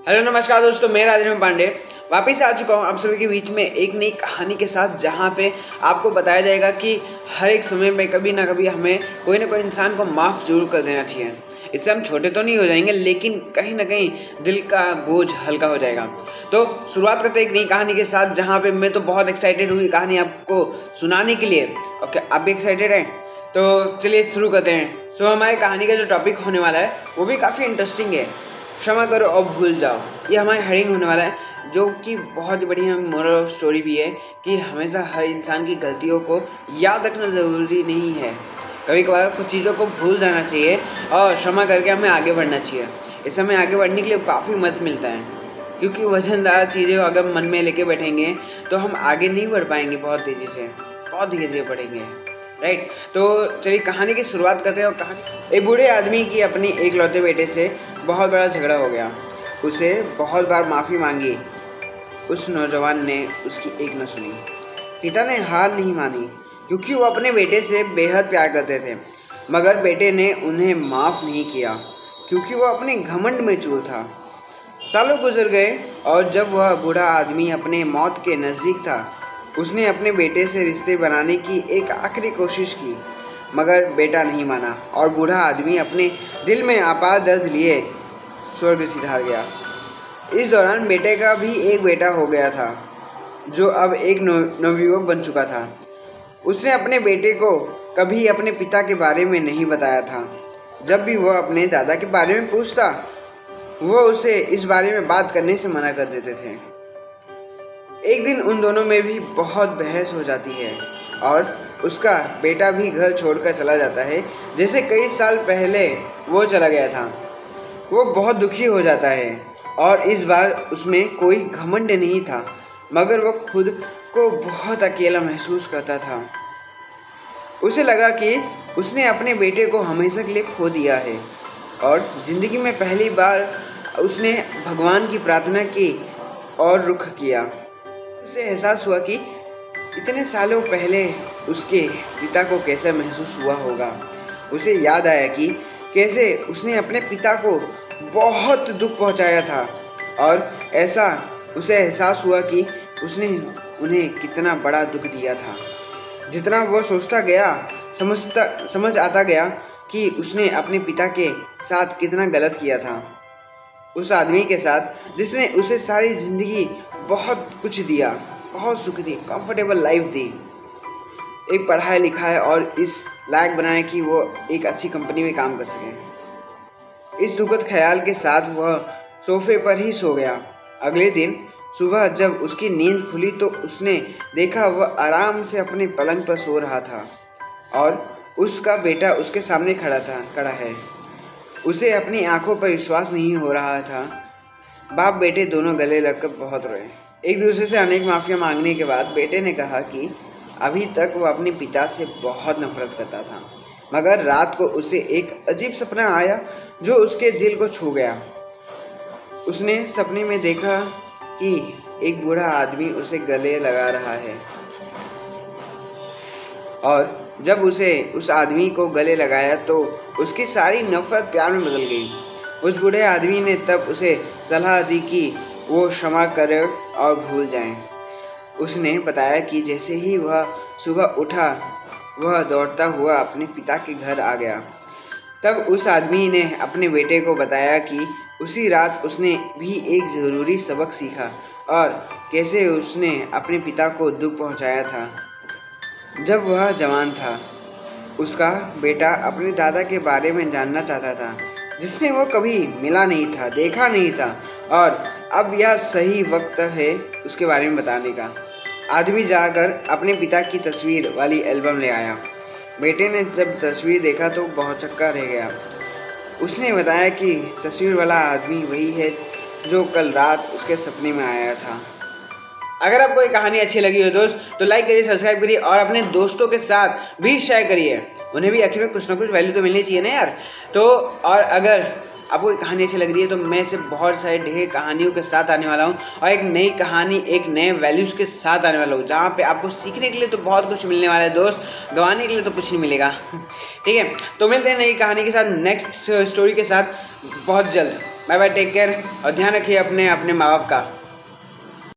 Hello नमस्कार दोस्तों, मैं राजेंद्र पांडे वापस आ चुका हूँ आप सभी के बीच में एक नई कहानी के साथ, जहाँ पे आपको बताया जाएगा कि हर एक समय में कभी ना कभी हमें कोई ना कोई इंसान को माफ़ जरूर कर देना चाहिए। इससे हम छोटे तो नहीं हो जाएंगे, लेकिन कहीं ना कहीं दिल का बोझ हल्का हो जाएगा। तो शुरुआत करते हैं एक नई कहानी के साथ, जहाँ पे मैं तो बहुत एक्साइटेड हूँ ये कहानी आपको सुनाने के लिए। ओके, आप भी एक्साइटेड हैं? तो चलिए शुरू करते हैं। हमारे कहानी का जो टॉपिक होने वाला है वो भी काफ़ी इंटरेस्टिंग है। क्षमा करो और भूल जाओ, ये हमारे हेडिंग होने वाला है, जो कि बहुत ही बढ़िया मोरल ऑफ स्टोरी भी है कि हमेशा हर इंसान की गलतियों को याद रखना ज़रूरी नहीं है। कभी कभार कुछ चीज़ों को भूल जाना चाहिए और क्षमा करके हमें आगे बढ़ना चाहिए। इस समय आगे बढ़ने के लिए काफ़ी मदद मिलता है, क्योंकि वजनदार चीज़ें अगर मन में लेके बैठेंगे तो हम आगे नहीं बढ़ पाएंगे, बहुत तेज़ी से, बहुत धीरे धीरे बढ़ेंगे। राइट, तो चलिए कहानी की शुरुआत करते हैं। और कहानी एक बूढ़े आदमी की अपनी एक लौते बेटे से बहुत बड़ा झगड़ा हो गया। उसे बहुत बार माफ़ी मांगी, उस नौजवान ने उसकी एक न सुनी। पिता ने हार नहीं मानी, क्योंकि वो अपने बेटे से बेहद प्यार करते थे, मगर बेटे ने उन्हें माफ़ नहीं किया, क्योंकि वो अपने घमंड में चूर था। सालों गुजर गए और जब वह बूढ़ा आदमी अपने मौत के नज़दीक था, उसने अपने बेटे से रिश्ते बनाने की एक आखिरी कोशिश की, मगर बेटा नहीं माना और बूढ़ा आदमी अपने दिल में अपार दर्द लिए स्वर्ग सिधार गया। इस दौरान बेटे का भी एक बेटा हो गया था, जो अब एक नवयुवक बन चुका था। उसने अपने बेटे को कभी अपने पिता के बारे में नहीं बताया था। जब भी वह अपने दादा के बारे में पूछता, वह उसे इस बारे में बात करने से मना कर देते थे। एक दिन उन दोनों में भी बहुत बहस हो जाती है और उसका बेटा भी घर छोड़कर चला जाता है, जैसे कई साल पहले वो चला गया था। वो बहुत दुखी हो जाता है और इस बार उसमें कोई घमंड नहीं था, मगर वो खुद को बहुत अकेला महसूस करता था। उसे लगा कि उसने अपने बेटे को हमेशा के लिए खो दिया है और ज़िंदगी में पहली बार उसने भगवान की प्रार्थना की और रुख किया। उसे एहसास हुआ कि इतने सालों पहले उसके पिता को कैसा महसूस हुआ होगा। उसे याद आया कि कैसे उसने अपने पिता को बहुत दुख पहुंचाया था, और ऐसा उसे एहसास हुआ कि उसने उन्हें कितना बड़ा दुख दिया था। जितना वो सोचता गया, समझ आता गया कि उसने अपने पिता के साथ कितना गलत किया था। उस आदमी के साथ जिसने उसे सारी ज़िंदगी बहुत कुछ दिया, बहुत सुख दी, कंफर्टेबल लाइफ दी, एक पढ़ाया लिखा है और इस लायक बनाया कि वो एक अच्छी कंपनी में काम कर सके। इस दुखद ख्याल के साथ वह सोफे पर ही सो गया। अगले दिन सुबह जब उसकी नींद खुली तो उसने देखा वह आराम से अपने पलंग पर सो रहा था और उसका बेटा उसके सामने खड़ा है। उसे अपनी आंखों पर विश्वास नहीं हो रहा था। बाप बेटे दोनों गले लगकर बहुत रोए। एक दूसरे से अनेक माफ़िया मांगने के बाद बेटे ने कहा कि अभी तक वो अपने पिता से बहुत नफरत करता था, मगर रात को उसे एक अजीब सपना आया जो उसके दिल को छू गया। उसने सपने में देखा कि एक बूढ़ा आदमी उसे गले लगा रहा है, और जब उसे उस आदमी को गले लगाया तो उसकी सारी नफरत प्यार में बदल गई। उस बूढ़े आदमी ने तब उसे सलाह दी कि वो क्षमा करे और भूल जाए। उसने बताया कि जैसे ही वह सुबह उठा, वह दौड़ता हुआ अपने पिता के घर आ गया। तब उस आदमी ने अपने बेटे को बताया कि उसी रात उसने भी एक ज़रूरी सबक सीखा और कैसे उसने अपने पिता को दुख पहुंचाया था जब वह जवान था। उसका बेटा अपने दादा के बारे में जानना चाहता था, जिसने वो कभी मिला नहीं था, देखा नहीं था, और अब यह सही वक्त है उसके बारे में बताने का। आदमी जाकर अपने पिता की तस्वीर वाली एल्बम ले आया। बेटे ने जब तस्वीर देखा तो बहुत चक्का रह गया। उसने बताया कि तस्वीर वाला आदमी वही है जो कल रात उसके सपने में आया था। अगर आपको ये कहानी अच्छी लगी हो दोस्त, तो लाइक करिए, सब्सक्राइब करिए और अपने दोस्तों के साथ भी शेयर करिए। उन्हें भी आखिर में कुछ ना कुछ वैल्यू तो मिलनी चाहिए ना यार। तो और अगर आपको ये कहानी अच्छी लग रही है तो मैं से बहुत सारे ढेर कहानियों के साथ आने वाला हूँ, और एक नई कहानी, एक नए वैल्यूज़ के साथ आने वाला हूँ, जहाँ पे आपको सीखने के लिए तो बहुत कुछ मिलने वाला है दोस्त, गंवाने के लिए तो कुछ नहीं मिलेगा। ठीक है, तो मिलते हैं नई कहानी के साथ, नेक्स्ट स्टोरी के साथ बहुत जल्द। बाय बाय, टेक केयर और ध्यान रखिए अपने अपने माँ बाप का।